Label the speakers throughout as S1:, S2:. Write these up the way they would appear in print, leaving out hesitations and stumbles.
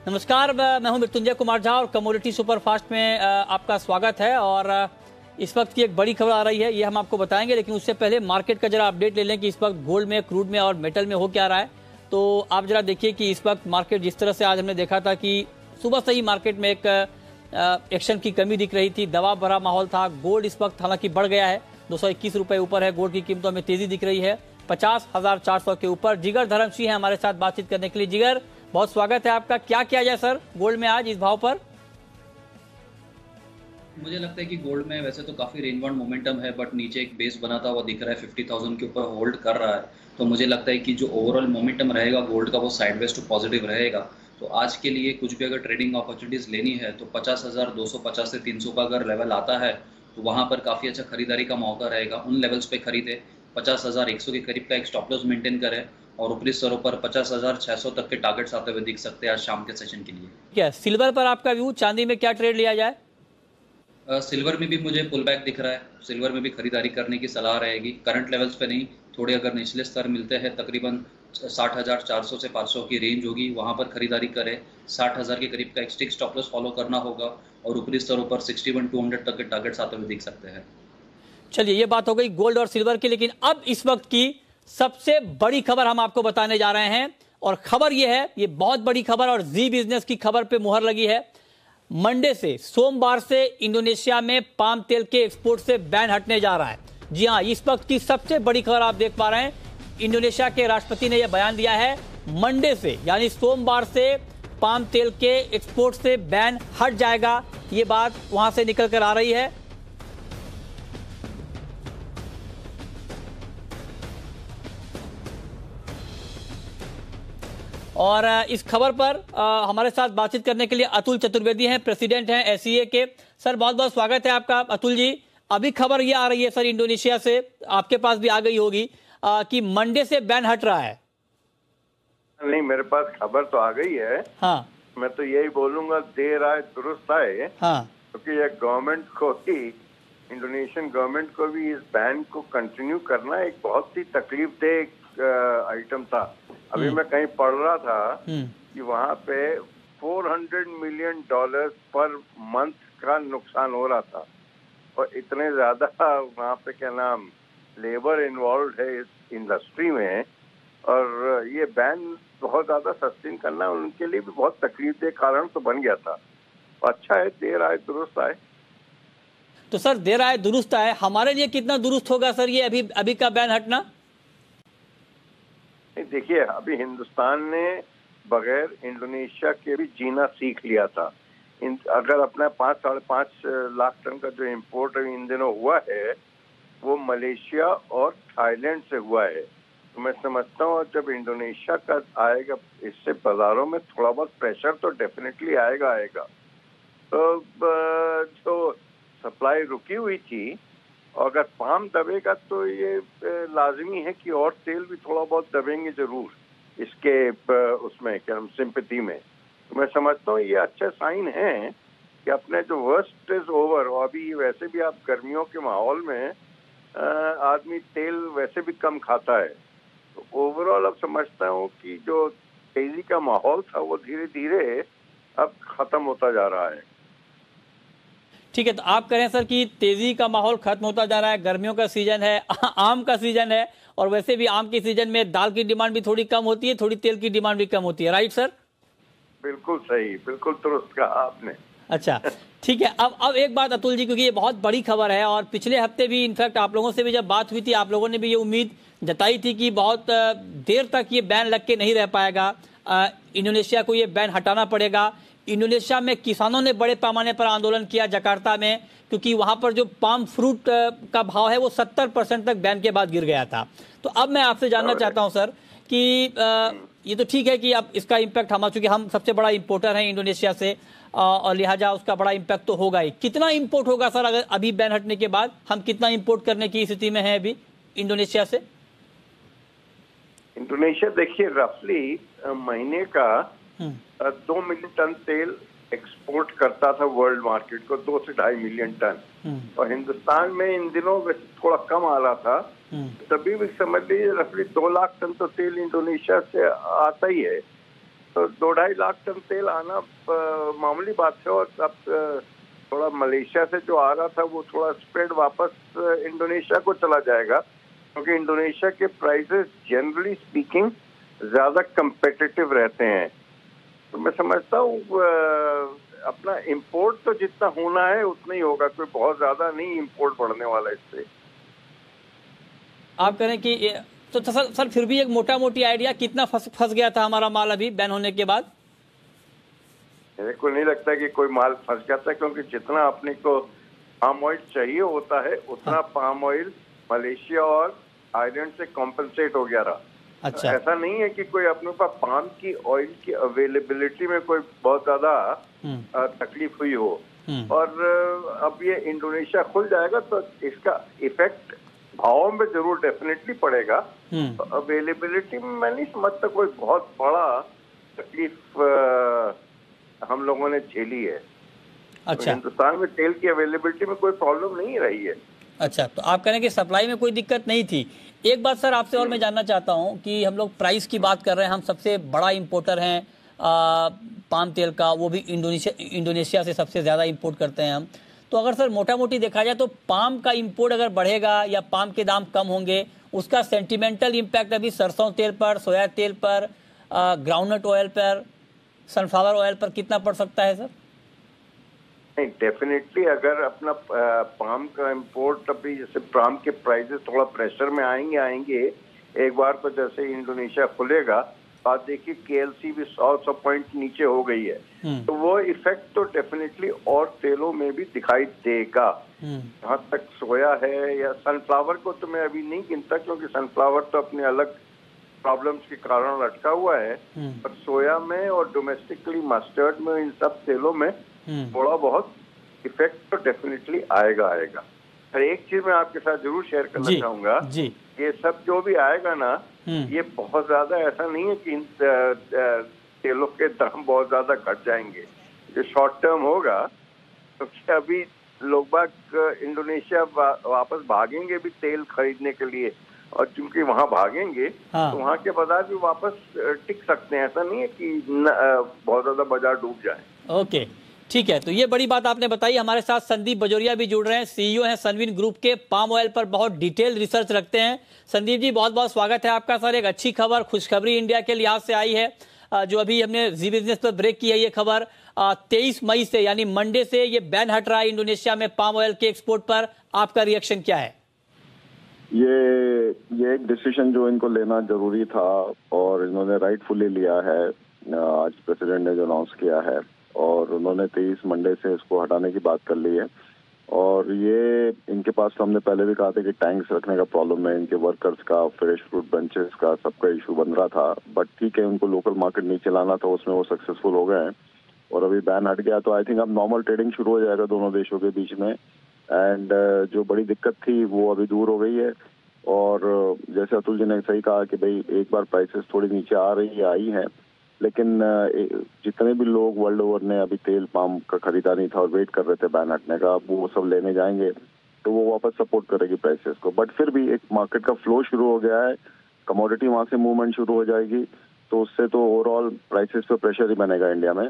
S1: नमस्कार, मैं हूं मृत्युंजय कुमार झा और कमोडिटी सुपरफास्ट में आपका स्वागत है। और इस वक्त की एक बड़ी खबर आ रही है, ये हम आपको बताएंगे, लेकिन उससे पहले मार्केट का जरा अपडेट ले लें कि इस वक्त गोल्ड में, क्रूड में और मेटल में हो क्या रहा है। तो आप जरा देखिए कि इस वक्त मार्केट जिस तरह से आज हमने देखा था कि सुबह से ही मार्केट में एक एक्शन की कमी दिख रही थी, दबाव भरा माहौल था। गोल्ड इस वक्त हालांकि बढ़ गया है, 221 रुपए ऊपर है। गोल्ड की कीमतों में तेजी दिख रही है, 50,400 के ऊपर। जिगर धर्मसिंह है हमारे साथ बातचीत करने के लिए। जिगर, बहुत स्वागत है आपका। क्या किया जाए सर गोल्ड में आज इस भाव पर?
S2: मुझे लगता है कि गोल्ड में वैसे तो काफी रेंज बाउंड मोमेंटम है, बट नीचे एक बेस बनाता हुआ दिख रहा है, 50,000 के ऊपर होल्ड कर रहा है। तो मुझे लगता है कि जो ओवरऑल मोमेंटम रहेगा गोल्ड का वो साइडवेज टू पॉजिटिव रहेगा। तो आज के लिए कुछ भी अगर ट्रेडिंग अपॉर्चुनिटीज लेनी है तो 50,250 से 300 का अगर लेवल आता है तो वहां पर काफी अच्छा खरीदारी का मौका रहेगा। उन लेवल्स पे खरीदे, 50,100 के करीब का एक स्टॉप लॉस मेंटेन करें और ऊपरी स्तरों पर 50,600 तक के टारगेट्स आते हुए दिख सकते हैं आज शाम के सेशन के लिए।
S1: क्या सिल्वर पर आपका व्यू, चांदी में क्या ट्रेड लिया जाए?
S2: सिल्वर में भी मुझे पुल बैक दिख रहा है, सिल्वर में भी खरीदारी करने की सलाह रहेगी। करंट लेवल्स पे नहीं, थोड़े अगर निचले स्तर मिलते हैं, तकरीबन 60,400 से 500 की रेंज होगी, वहां पर खरीदारी करें। 60,000 के करीब का एक स्टिक स्टॉप लॉस फॉलो करना होगा और ऊपरी स्तरों पर 61,200 तक के टारगेट्स आते हुए दिख सकते हैं।
S1: चलिए, ये बात हो गई गोल्ड और सिल्वर की, लेकिन अब इस वक्त की सबसे बड़ी खबर हम आपको बताने जा रहे हैं। और खबर ये है, ये बहुत बड़ी खबर और जी बिजनेस की खबर पे मुहर लगी है। मंडे से, सोमवार से इंडोनेशिया में पाम तेल के एक्सपोर्ट से बैन हटने जा रहा है। जी हां, इस वक्त की सबसे बड़ी खबर आप देख पा रहे हैं। इंडोनेशिया के राष्ट्रपति ने यह बयान दिया है, मंडे से यानी सोमवार से पाम तेल के एक्सपोर्ट से बैन हट जाएगा। ये बात वहां से निकल कर आ रही है। और इस खबर पर हमारे साथ बातचीत करने के लिए अतुल चतुर्वेदी हैं, प्रेसिडेंट हैं एसईए के। सर, बहुत बहुत स्वागत है आपका। अतुल जी, अभी खबर ये आ रही है सर इंडोनेशिया से, आपके पास भी आ गई होगी, कि मंडे से बैन हट रहा है।
S3: नहीं, मेरे पास खबर तो आ गई है।
S1: हाँ,
S3: मैं तो यही बोलूंगा, देर आए दुरुस्त आए।
S1: हाँ,
S3: क्योंकि ये गवर्नमेंट को ही, इंडोनेशियन गवर्नमेंट को भी इस बैन को कंटिन्यू करना एक बहुत ही तकलीफदेह आइटम था। अभी मैं कहीं पढ़ रहा था कि वहाँ पे $400 मिलियन पर मंथ का नुकसान हो रहा था, और इतने ज्यादा वहाँ पे क्या नाम लेबर इन्वॉल्व है इस इंडस्ट्री में, और ये बैन बहुत ज्यादा सस्टेन करना उनके लिए भी बहुत तकलीफदेह कारण तो बन गया था। अच्छा है, देर आए दुरुस्त आए।
S1: तो सर, देर आए दुरुस्त आए, हमारे लिए कितना दुरुस्त होगा सर ये अभी का बैन हटना?
S3: देखिए, अभी हिंदुस्तान ने बगैर इंडोनेशिया के भी जीना सीख लिया था। अगर अपना 5-5.5 लाख टन का जो इम्पोर्ट इन दिनों हुआ है वो मलेशिया और थाईलैंड से हुआ है। तो मैं समझता हूँ जब इंडोनेशिया का आएगा, इससे बाजारों में थोड़ा बहुत प्रेशर तो डेफिनेटली आएगा। तो जो सप्लाई रुकी हुई थी, और अगर पाम दबेगा तो ये लाजमी है कि और तेल भी थोड़ा बहुत दबेंगे जरूर इसके उसमें क्या सिंपैथी में। तो मैं समझता हूँ ये अच्छा साइन है कि अपने जो वर्स्ट इज ओवर। और अभी वैसे भी आप गर्मियों के माहौल में आदमी तेल वैसे भी कम खाता है। तो ओवरऑल अब समझता हूँ कि जो तेजी का माहौल था वो धीरे धीरे अब खत्म होता जा रहा है।
S1: ठीक है, तो आप कह रहे हैं सर कि तेजी का माहौल खत्म होता जा रहा है, गर्मियों का सीजन है, आम का सीजन है, और वैसे भी आम के सीजन में दाल की डिमांड भी थोड़ी कम होती है, थोड़ी तेल की डिमांड भी कम होती है, राइट सर?
S3: बिल्कुल सही, बिल्कुल दुरुस्त कहा आपने।
S1: अच्छा, ठीक है। अब एक बात अतुल जी, क्योंकि ये बहुत बड़ी खबर है और पिछले हफ्ते भी इनफैक्ट आप लोगों से भी जब बात हुई थी, आप लोगों ने भी ये उम्मीद जताई थी कि बहुत देर तक ये बैन लग के नहीं रह पाएगा, इंडोनेशिया को ये बैन हटाना पड़ेगा। इंडोनेशिया में किसानों ने बड़े पैमाने पर आंदोलन किया जकार्ता में, क्योंकि वहां पर जो पाम फ्रूट का भाव है वो 70% तक बैन के बाद गिर गया था। तो अब मैं आपसे जानना चाहता हूं सर कि ये तो ठीक है कि अब इसका इम्पैक्ट चूंकि हम सबसे बड़ा इंपोर्टर हैं इंडोनेशिया से, और लिहाजा उसका बड़ा इम्पैक्ट तो होगा ही। कितना इम्पोर्ट होगा सर अगर अभी बैन हटने के बाद? हम कितना इम्पोर्ट करने की स्थिति में है अभी इंडोनेशिया से?
S3: इंडोनेशिया देखिए रफली महीने का 2 मिलियन टन तेल एक्सपोर्ट करता था वर्ल्ड मार्केट को, 2 से 2.5 मिलियन टन। और हिंदुस्तान में इन दिनों वैसे थोड़ा कम आ रहा था, तभी भी समझ लीजिए रफली 2 लाख टन तो तेल इंडोनेशिया से आता ही है। तो 2-2.5 लाख टन तेल आना मामूली बात है। और अब थोड़ा मलेशिया से जो आ रहा था वो थोड़ा स्प्रेड वापस इंडोनेशिया को चला जाएगा, क्योंकि इंडोनेशिया के प्राइसेस जनरली स्पीकिंग ज्यादा कंपेटिटिव रहते हैं। तो मैं समझता हूँ अपना इंपोर्ट तो जितना होना है उतना ही होगा, कोई बहुत ज्यादा नहीं इंपोर्ट बढ़ने वाला इससे।
S1: आप कह रहे हैं कि तो सर फिर भी एक मोटा मोटी आइडिया कितना फंस गया था हमारा माल अभी बैन होने के बाद?
S3: मेरे को नहीं लगता कि कोई माल फंस जाता है, क्योंकि जितना अपने को पाम ऑयल चाहिए होता है उतना पाम ऑयल मलेशिया और आयरलैंड से कॉम्पनसेट हो गया रहा।
S1: अच्छा।
S3: ऐसा नहीं है कि कोई अपने पास पाम की ऑयल की अवेलेबिलिटी में कोई बहुत ज्यादा तकलीफ हुई हो। और अब ये इंडोनेशिया खुल जाएगा तो इसका इफेक्ट भावों में जरूर डेफिनेटली पड़ेगा। तो अवेलेबिलिटी में मैं नहीं समझता कोई बहुत बड़ा तकलीफ हम लोगों ने झेली है।
S1: अच्छा।
S3: तो हिंदुस्तान में तेल की अवेलेबिलिटी में कोई प्रॉब्लम नहीं रही है।
S1: अच्छा, तो आप कह रहे हैं कि सप्लाई में कोई दिक्कत नहीं थी। एक बात सर आपसे और मैं जानना चाहता हूं कि हम लोग प्राइस की बात कर रहे हैं, हम सबसे बड़ा इंपोर्टर हैं पाम तेल का, वो भी इंडोनेशिया से सबसे ज़्यादा इंपोर्ट करते हैं हम। तो अगर सर मोटा मोटी देखा जाए तो पाम का इंपोर्ट अगर बढ़ेगा या पाम के दाम कम होंगे, उसका सेंटिमेंटल इम्पैक्ट अभी सरसों तेल पर, सोया तेल पर, ग्राउंडनट ऑयल पर, सनफ्लावर ऑयल पर कितना पड़ सकता है सर?
S3: नहीं, डेफिनेटली अगर अपना पाम का इंपोर्ट अभी जैसे पाम के प्राइसेस थोड़ा प्रेशर में आएंगे एक बार, तो जैसे इंडोनेशिया खुलेगा बात देखिए केएलसी भी 100 पॉइंट नीचे हो गई है, तो वो इफेक्ट तो डेफिनेटली और तेलों में भी दिखाई देगा। जहाँ तक सोया है या सनफ्लावर को तो मैं अभी नहीं गिनता, क्योंकि सनफ्लावर तो अपने अलग प्रॉब्लम्स के कारण लटका हुआ है। पर सोया में और डोमेस्टिकली मस्टर्ड में, इन सब तेलों में थोड़ा बहुत इफेक्ट तो डेफिनेटली आएगा। पर एक चीज मैं आपके साथ जरूर शेयर करना चाहूंगा, ये सब जो भी आएगा ना, ये बहुत ज्यादा ऐसा नहीं है कि इन तेलों के दाम बहुत ज्यादा घट जाएंगे। ये शॉर्ट टर्म होगा, क्योंकि अभी लोग बाग इंडोनेशिया वापस भागेंगे भी तेल खरीदने के लिए, और चूंकि वहां भागेंगे तो वहां के बाजार भी वापस टिक सकते हैं। ऐसा नहीं है कि बहुत ज्यादा बाजार डूब जाए।
S1: ओके, ठीक है। तो ये बड़ी बात आपने बताई। हमारे साथ संदीप बजोरिया भी जुड़ रहे हैं, सीईओ हैं सनविन ग्रुप के, पाम ऑयल पर बहुत डिटेल रिसर्च रखते हैं। संदीप जी बहुत बहुत स्वागत है आपका। सर एक अच्छी खबर, खुशखबरी इंडिया के लिहाज से आई है, जो अभी हमने जी बिजनेस पर ब्रेक की है। ये खबर 23 मई से यानी मंडे से ये बैन हट रहा है इंडोनेशिया में पाम ऑयल के एक्सपोर्ट पर। आपका रिएक्शन क्या है?
S4: ये एक डिसीजन जो इनको लेना जरूरी था और इन्होंने राइटफुली लिया है। आज प्रेसिडेंट ने जो अनाउंस किया है और उन्होंने 23 मंडे से इसको हटाने की बात कर ली है। और ये इनके पास तो हमने पहले भी कहा था कि टैंक्स रखने का प्रॉब्लम है, इनके वर्कर्स का, फ्रेश फ्रूट बंचेस का, सबका इशू बन रहा था। बट ठीक है, उनको लोकल मार्केट नीचे लाना था, उसमें वो सक्सेसफुल हो गए हैं और अभी बैन हट गया तो आई थिंक अब नॉर्मल ट्रेडिंग शुरू हो जाएगा दोनों देशों के बीच में। एंड जो बड़ी दिक्कत थी वो अभी दूर हो गई है। और जैसे अतुल जी ने सही कहा कि भाई एक बार प्राइसेस थोड़ी नीचे आई हैं, लेकिन जितने भी लोग वर्ल्ड ओवर ने अभी तेल पाम का खरीदा नहीं था और वेट कर रहे थे बैन हटने का, वो सब लेने जाएंगे तो वो वापस सपोर्ट करेगी प्राइसेस को। बट फिर भी एक मार्केट का फ्लो शुरू हो गया है, कमोडिटी वहां से मूवमेंट शुरू हो जाएगी, तो उससे तो ओवरऑल प्राइसेस पे प्रेशर ही बनेगा इंडिया में।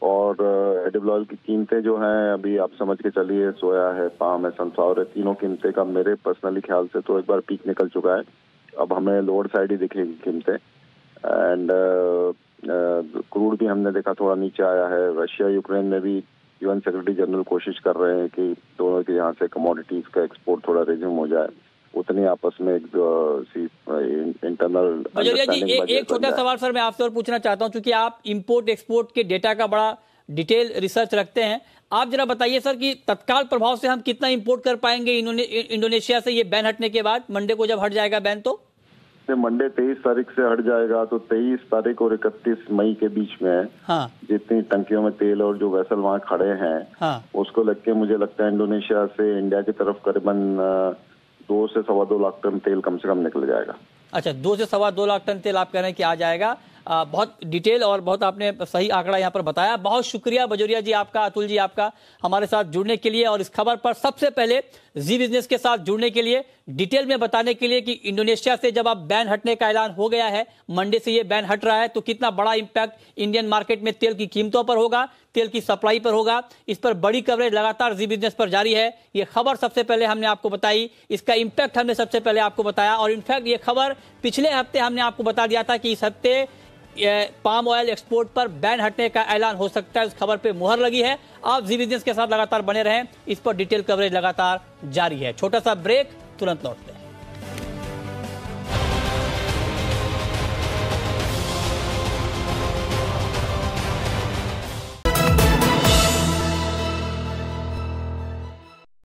S4: और एडिबल ऑयल की कीमतें जो हैं अभी आप समझ के चलिए, सोया है, पाम है, सनफ्लावर है, तीनों कीमतें का मेरे पर्सनली ख्याल से तो एक बार पीक निकल चुका है। अब हमें लोअर साइड ही दिखेगी कीमतें। एंड क्रूड भी हमने देखा थोड़ा नीचे आया है। रशिया यूक्रेन में भी यूएन सेक्रेटरी जनरल कोशिश कर रहे हैं कि दोनों के यहाँ से कमोडिटीज का एक्सपोर्ट थोड़ा रिज्यूम हो जाए, उतनी आपस में एक इंटरनल।
S1: बजोरिया जी एक छोटा सवाल सर मैं आपसे और पूछना चाहता हूँ, क्योंकि आप इंपोर्ट एक्सपोर्ट के डेटा का बड़ा डिटेल रिसर्च रखते हैं। आप जरा बताइए सर कि तत्काल प्रभाव से हम कितना इंपोर्ट कर पाएंगे इंडोनेशिया से ये बैन हटने के बाद? मंडे को जब हट जाएगा बैन तो
S4: मंडे 23 तारीख से हट जाएगा, तो 23 तारीख और 31 मई के बीच में जितनी टंकियों में तेल और जो वेसल वहाँ खड़े हैं उसको लग के मुझे लगता है इंडोनेशिया से इंडिया की तरफ करीबन 2 से 2.25 लाख टन तेल कम से कम निकल जाएगा।
S1: अच्छा, 2 से 2.25 लाख टन तेल आप कह रहे हैं कि आ जाएगा। बहुत डिटेल और बहुत आपने सही आंकड़ा यहाँ पर बताया। बहुत शुक्रिया बजोरिया जी आपका, अतुल जी आपका हमारे साथ जुड़ने के लिए और इस खबर पर सबसे पहले जी बिजनेस के साथ जुड़ने के लिए, डिटेल में बताने के लिए कि इंडोनेशिया से जब अब बैन हटने का ऐलान हो गया है, मंडे से ये बैन हट रहा है, तो कितना बड़ा इंपैक्ट इंडियन मार्केट में तेल की कीमतों पर होगा, तेल की सप्लाई पर होगा। इस पर बड़ी कवरेज लगातार जी बिजनेस पर जारी है। ये खबर सबसे पहले हमने आपको बताई, इसका इंपैक्ट हमने सबसे पहले आपको बताया और इनफैक्ट ये खबर पिछले हफ्ते हमने आपको बता दिया था कि इस हफ्ते पाम ऑयल एक्सपोर्ट पर बैन हटने का ऐलान हो सकता है। उस खबर पे मुहर लगी है। आप जी बिजनेस के साथ लगातार बने रहें, इस पर डिटेल कवरेज लगातार जारी है। छोटा सा ब्रेक, तुरंत लौटते हैं।